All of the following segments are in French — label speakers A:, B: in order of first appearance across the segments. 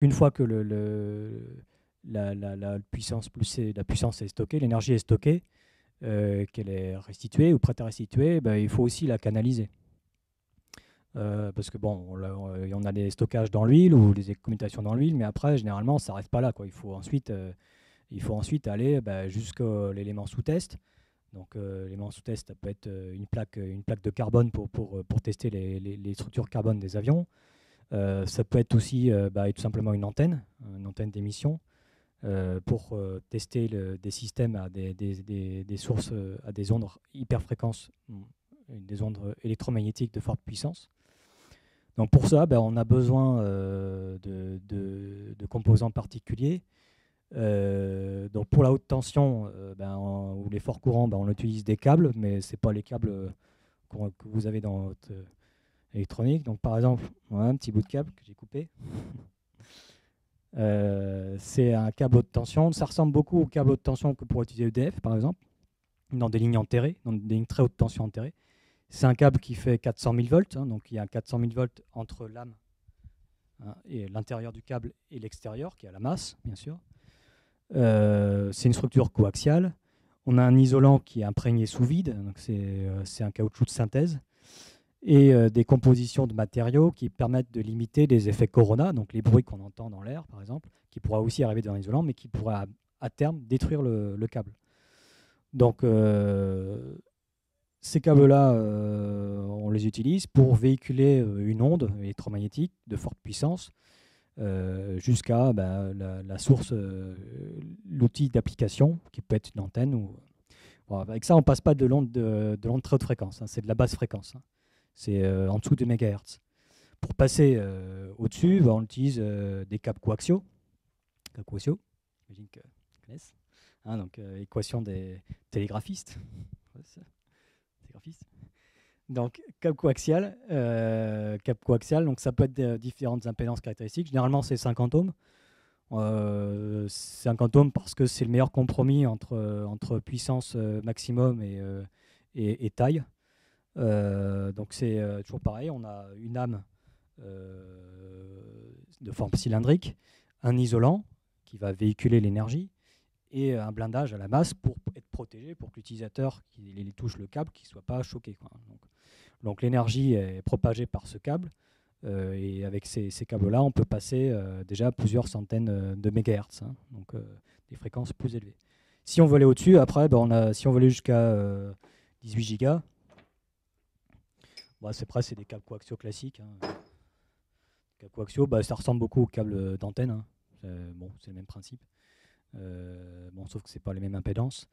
A: une fois que la puissance la puissance est stockée, l'énergie est stockée, qu'elle est restituée ou prête à restituer, ben, il faut aussi la canaliser. Parce que bon, on a des stockages dans l'huile ou des commutations dans l'huile, mais après, généralement, ça ne s'arrête pas là, quoi. Il faut ensuite aller bah, jusqu'à l'élément sous-test. Donc, l'élément sous-test, ça peut être une plaque de carbone pour tester les structures carbone des avions. Ça peut être aussi bah, tout simplement une antenne d'émission pour tester des systèmes à des sources, à des ondes hyperfréquences, des ondes électromagnétiques de forte puissance. Donc pour ça, ben, on a besoin de composants particuliers. Donc pour la haute tension ou les forts courants, ben, on utilise des câbles, mais ce n'est pas les câbles que vous avez dans votre électronique. Donc par exemple, voilà, un petit bout de câble que j'ai coupé. C'est un câble haute tension. Ça ressemble beaucoup au câble haute tension que pourrait utiliser EDF, par exemple, dans des lignes enterrées, dans des lignes très haute tension enterrées. C'est un câble qui fait 400 000 volts, hein, donc il y a 400 000 volts entre l'âme et l'intérieur du câble et l'extérieur, qui a la masse, bien sûr. C'est une structure coaxiale. On a un isolant qui est imprégné sous vide, donc c'est un caoutchouc de synthèse, et des compositions de matériaux qui permettent de limiter les effets corona, donc les bruits qu'on entend dans l'air, par exemple, qui pourraient aussi arriver dans l'isolant, mais qui pourraient à terme détruire le câble. Donc, ces câbles-là, on les utilise pour véhiculer une onde électromagnétique de forte puissance jusqu'à la source, l'outil d'application, qui peut être une antenne. Bon, avec ça, on ne passe pas de l'onde très haute fréquence, hein, c'est de la basse fréquence. Hein. C'est en dessous de mégahertz. Pour passer au-dessus, on utilise des câbles coaxiaux. J'imagine que vous connaissez. Hein, donc, équation des télégraphistes. Donc, câble coaxial, donc ça peut être différentes impédances caractéristiques. Généralement, c'est 50 ohms. 50 ohms parce que c'est le meilleur compromis entre puissance maximum et taille. Donc, c'est toujours pareil. On a une âme de forme cylindrique, un isolant qui va véhiculer l'énergie, et un blindage à la masse pour être protégé, pour que l'utilisateur qui touche le câble ne soit pas choqué. Quoi. Donc l'énergie est propagée par ce câble, et avec ces câbles-là, on peut passer déjà plusieurs centaines de mégahertz, hein, donc des fréquences plus élevées. Si on veut aller au-dessus, après, si on veut aller jusqu'à 18 gigas, c'est des câbles coaxiaux classiques. Hein. Les câbles coaxiaux, ça ressemble beaucoup aux câbles d'antenne. Hein. C'est le même principe. Sauf que ce n'est pas les mêmes impédances.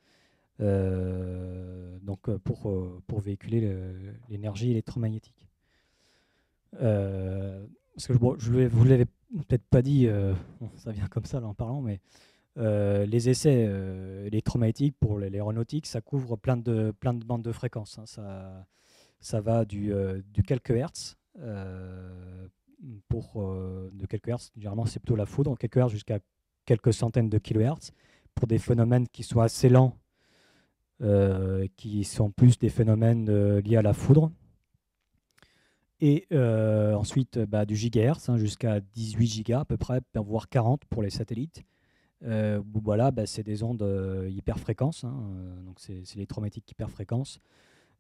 A: Donc pour véhiculer l'énergie électromagnétique. Parce que je ne vous l'avais peut-être pas dit, ça vient comme ça là, en parlant, mais les essais électromagnétiques pour l'aéronautique, ça couvre plein de bandes de fréquences. Hein. Ça va du quelques hertz, de quelques hertz, généralement c'est plutôt la foudre, quelques hertz jusqu'à quelques centaines de kilohertz, pour des phénomènes qui sont assez lents, qui sont plus des phénomènes liés à la foudre. Et ensuite, du gigahertz, hein, jusqu'à 18 gigas à peu près, voire 40 pour les satellites. Voilà, c'est des ondes hyperfréquences, hein, donc c'est l'électromagnétique hyperfréquence,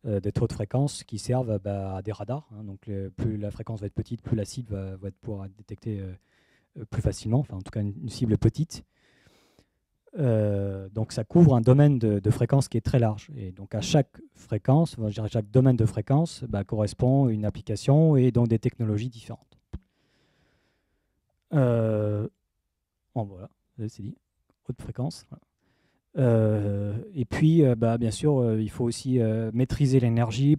A: des taux de fréquence qui servent à des radars. Hein, donc plus la fréquence va être petite, plus la cible va pouvoir être détectée plus facilement, enfin en tout cas une cible petite. Donc ça couvre un domaine de fréquence qui est très large. Et donc à chaque fréquence, chaque domaine de fréquence correspond une application et donc des technologies différentes. Voilà, c'est dit. Haute fréquence. Et puis, bien sûr, il faut aussi maîtriser l'énergie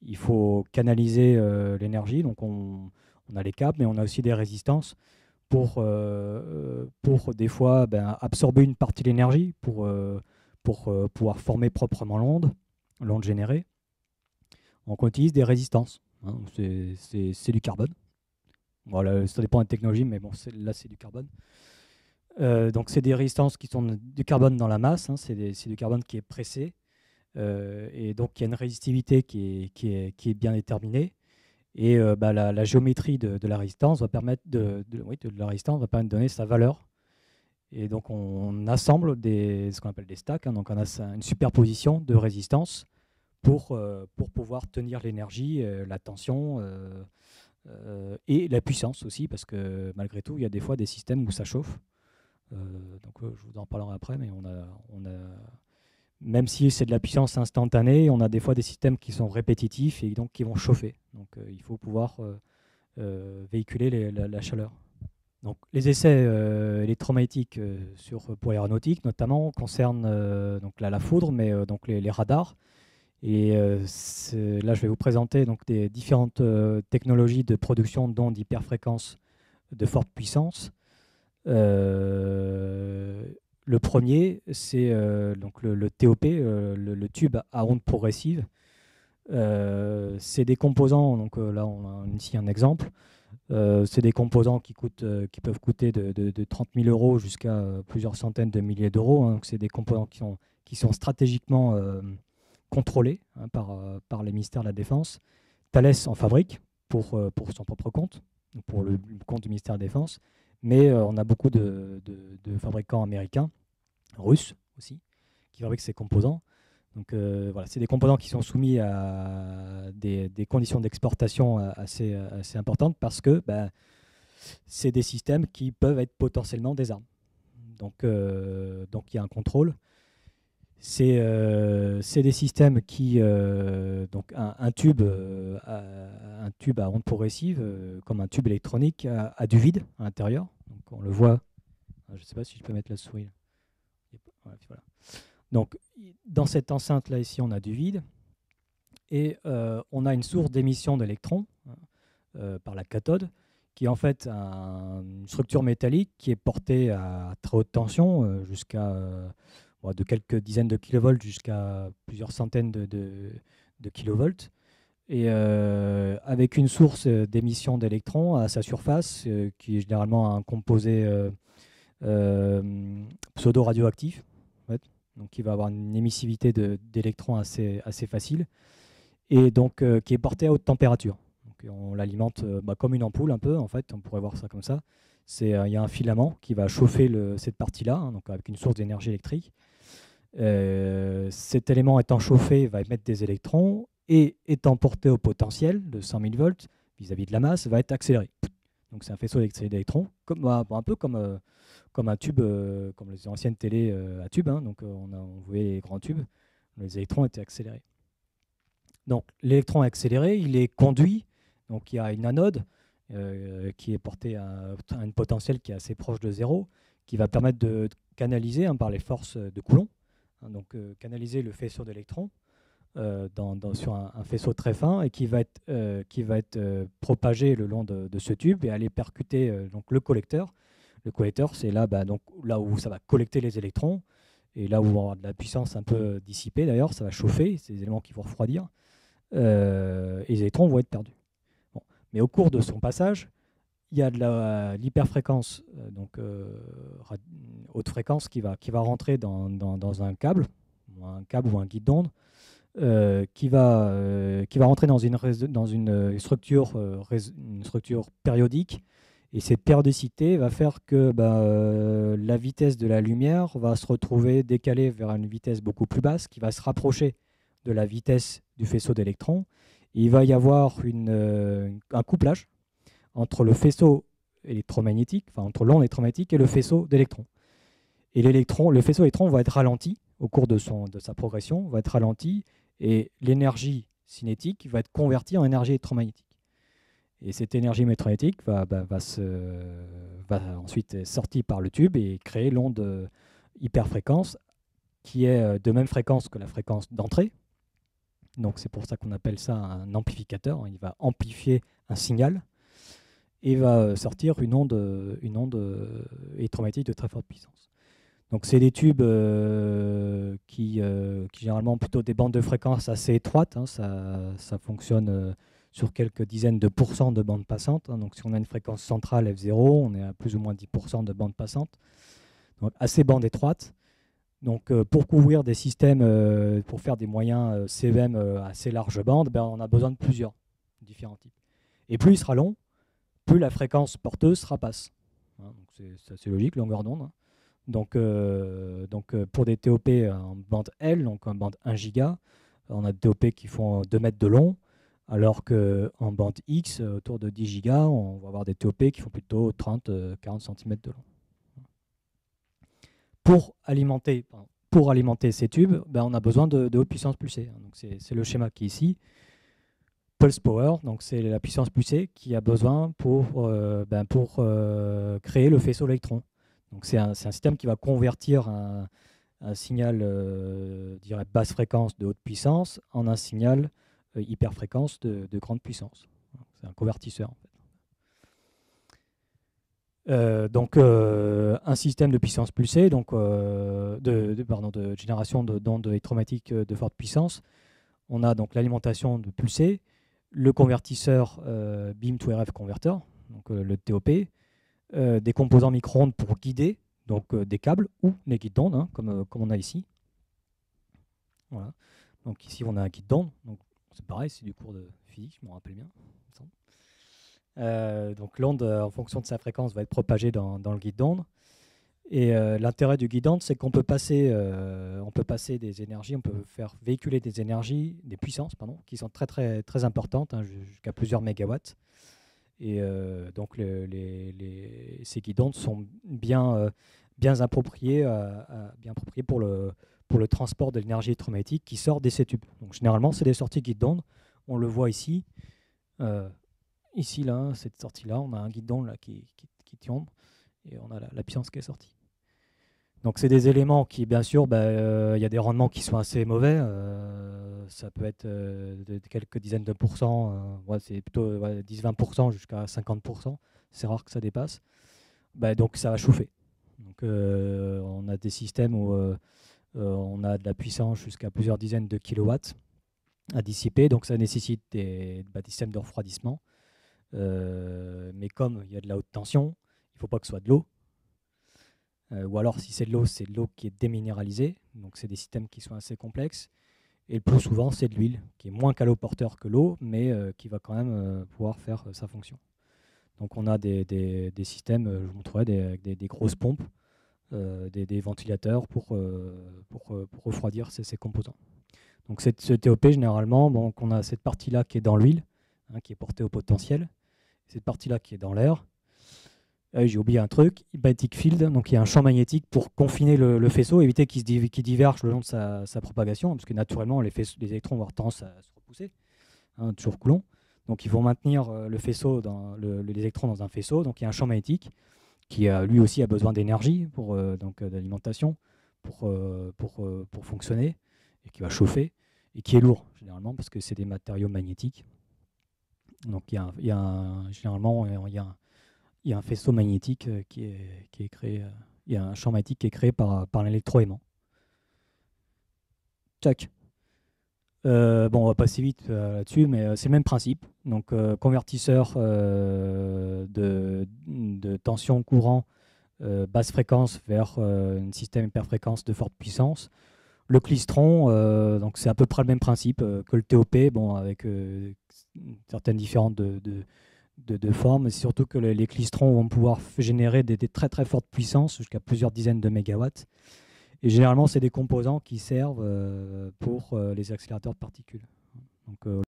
A: il faut canaliser l'énergie. Donc on a les câbles, mais on a aussi des résistances pour des fois absorber une partie de l'énergie pour pouvoir former proprement l'onde générée. Donc on utilise des résistances. Hein, c'est du carbone. Voilà, ça dépend de la technologie, mais bon, là c'est du carbone. Donc c'est des résistances qui sont du carbone dans la masse, hein, c'est du carbone qui est pressé, et donc il y a une résistivité qui est bien déterminée. Et la géométrie de la résistance va permettre de la résistance va permettre de donner sa valeur. Et donc on assemble ce qu'on appelle des stacks, hein, donc on a une superposition de résistance pour pouvoir tenir l'énergie, la tension et la puissance aussi, parce que malgré tout, il y a des fois des systèmes où ça chauffe. Je vous en parlerai après, mais même si c'est de la puissance instantanée, on a des fois des systèmes qui sont répétitifs et donc qui vont chauffer. Donc il faut pouvoir véhiculer la chaleur. Donc, les essais électromagnétiques pour l'aéronautique, notamment, concernent donc la foudre, mais donc les radars. Et là, je vais vous présenter donc, des différentes technologies de production d'ondes hyperfréquences de forte puissance. Le premier, c'est donc le TOP, le tube à ondes progressives. C'est des composants, donc là on a ici un exemple. C'est des composants qui peuvent coûter de 30 000 euros jusqu'à plusieurs centaines de milliers d'euros. Hein. C'est des composants qui sont stratégiquement contrôlés, hein, par les ministères de la Défense. Thales en fabrique pour son propre compte, pour le compte du ministère de la Défense. Mais on a beaucoup de fabricants américains, russes aussi, qui fabriquent ces composants. Donc voilà, c'est des composants qui sont soumis à des conditions d'exportation assez importantes parce que c'est des systèmes qui peuvent être potentiellement des armes. Donc il y a un contrôle. C'est des systèmes qui donc un tube à ondes progressives, comme un tube électronique, a du vide à l'intérieur. Donc on le voit. Je ne sais pas si je peux mettre la souris. Voilà. Donc, dans cette enceinte-là, ici, on a du vide. Et on a une source d'émission d'électrons par la cathode, qui est en fait une structure métallique qui est portée à très haute tension, jusqu'à de quelques dizaines de kilovolts jusqu'à plusieurs centaines de kilovolts. Et avec une source d'émission d'électrons à sa surface, qui est généralement un composé pseudo-radioactif, en fait. Donc qui va avoir une émissivité d'électrons assez facile, et donc qui est porté à haute température. Donc, on l'alimente comme une ampoule un peu, en fait, on pourrait voir ça comme ça. Il y a un filament qui va chauffer cette partie-là, hein, donc avec une source d'énergie électrique. Cet élément étant chauffé va émettre des électrons, et étant porté au potentiel de 100 000 volts vis-à-vis de la masse, va être accéléré. Donc c'est un faisceau d'électrons, un peu comme un tube, comme les anciennes télés à tube. Hein, donc on voyait les grands tubes, les électrons étaient accélérés. Donc l'électron accéléré, il est conduit, donc il y a une anode qui est portée à un potentiel qui est assez proche de zéro, qui va permettre de canaliser, hein, par les forces de Coulomb, hein, donc canaliser le faisceau d'électrons sur un faisceau très fin, et qui va être propagé le long de ce tube et aller percuter donc le collecteur. Le collecteur, c'est là, donc, là où ça va collecter les électrons, et là où on va avoir de la puissance un peu dissipée d'ailleurs, ça va chauffer, c'est des éléments qui vont refroidir, et les électrons vont être perdus. Bon. Mais au cours de son passage, il y a de l'hyperfréquence, donc haute fréquence, qui va rentrer dans un câble ou un guide d'onde, qui va rentrer dans une structure périodique. Et cette périodicité va faire que la vitesse de la lumière va se retrouver décalée vers une vitesse beaucoup plus basse, qui va se rapprocher de la vitesse du faisceau d'électrons. Il va y avoir un couplage entre le faisceau électromagnétique, enfin entre l'onde électromagnétique et le faisceau d'électrons. Et le faisceau d'électrons va être ralenti au cours de sa progression, va être ralenti, et l'énergie cinétique va être convertie en énergie électromagnétique. Et cette énergie électromagnétique va ensuite être sortie par le tube et créer l'onde hyperfréquence, qui est de même fréquence que la fréquence d'entrée. Donc c'est pour ça qu'on appelle ça un amplificateur. Il va amplifier un signal et va sortir une onde électromagnétique de très forte puissance. Donc c'est des tubes qui généralement plutôt des bandes de fréquences assez étroites. Hein, ça fonctionne sur quelques dizaines de pourcents de bandes passantes. Hein. Donc si on a une fréquence centrale F0, on est à plus ou moins 10% de bandes passantes. Donc assez bandes étroites. Donc pour couvrir des systèmes, pour faire des moyens CEM assez large bande, on a besoin de plusieurs différents types. Et plus il sera long, plus la fréquence porteuse sera basse. Hein, c'est assez logique, longueur d'onde. Hein. Donc, pour des TOP en bande L, donc en bande 1 giga, on a des TOP qui font 2 mètres de long, alors qu'en bande X, autour de 10 gigas, on va avoir des TOP qui font plutôt 30-40 cm de long. Pour alimenter ces tubes, ben, on a besoin de haute puissance pulsée. C'est le schéma qui est ici. Pulse Power, donc c'est la puissance pulsée qui a besoin pour créer le faisceau électron. Donc c'est un système qui va convertir un signal basse fréquence de haute puissance en un signal hyper fréquence de grande puissance. C'est un convertisseur en fait. Un système de puissance pulsée, donc de génération d'ondes électromagnétiques de forte puissance. On a donc l'alimentation de pulsée, le convertisseur beam to RF converter, donc le TOP, des composants micro-ondes pour guider, donc des câbles ou des guides d'ondes, hein, comme on a ici. Voilà. Donc ici on a un guide d'onde, donc c'est pareil, c'est du cours de physique, je m'en rappelle bien. Donc l'onde, en fonction de sa fréquence, va être propagée dans le guide d'onde. Et l'intérêt du guide d'onde, c'est qu'on peut passer des énergies, on peut faire véhiculer des énergies, des puissances, pardon, qui sont très très très importantes, hein, jusqu'à plusieurs mégawatts. Et donc ces guides d'onde sont bien appropriés pour le transport de l'énergie électromagnétique qui sort de ces tubes. Donc généralement, c'est des sorties guide d'onde. On le voit ici. Ici, là, cette sortie-là, on a un guide d'onde là, qui tombe et on a la puissance qui est sortie. Donc c'est des éléments qui, bien sûr, y a des rendements qui sont assez mauvais. Ça peut être de quelques dizaines de pourcents, c'est plutôt 10-20% jusqu'à 50%. C'est rare que ça dépasse. Donc ça va chauffer. Donc on a des systèmes où on a de la puissance jusqu'à plusieurs dizaines de kilowatts à dissiper. Donc ça nécessite des systèmes de refroidissement. Mais comme il y a de la haute tension, il ne faut pas que ce soit de l'eau. Ou alors, si c'est de l'eau qui est déminéralisée. Donc, c'est des systèmes qui sont assez complexes. Et le plus souvent, c'est de l'huile, qui est moins caloporteur que l'eau, mais qui va quand même pouvoir faire sa fonction. Donc, on a des systèmes, je vous montrerai, avec des grosses pompes, des ventilateurs pour refroidir ces composants. Donc, ce TOP, généralement, donc, on a cette partie-là qui est dans l'huile, hein, qui est portée au potentiel. Cette partie-là qui est dans l'air. J'ai oublié un truc, magnetic field, donc il y a un champ magnétique pour confiner le faisceau, éviter qu'il diverge le long de sa propagation, parce que naturellement les électrons vont avoir tendance à se repousser, hein, toujours Coulomb. Donc ils vont maintenir le faisceau, les électrons dans un faisceau, donc il y a un champ magnétique qui lui aussi a besoin d'énergie pour d'alimentation pour fonctionner, et qui va chauffer, et qui est lourd généralement, parce que c'est des matériaux magnétiques. Donc généralement il y a un faisceau magnétique qui est créé. Il y a un champ magnétique qui est créé par l'électroaimant. Tac. On va passer vite là-dessus, mais c'est le même principe. Donc, convertisseur de tension courant basse fréquence vers un système hyperfréquence de forte puissance. Le klystron, donc c'est à peu près le même principe que le TOP, avec certaines différentes de forme, c'est surtout que les klystrons vont pouvoir générer des très très fortes puissances jusqu'à plusieurs dizaines de mégawatts. Et généralement, c'est des composants qui servent pour les accélérateurs de particules. Donc,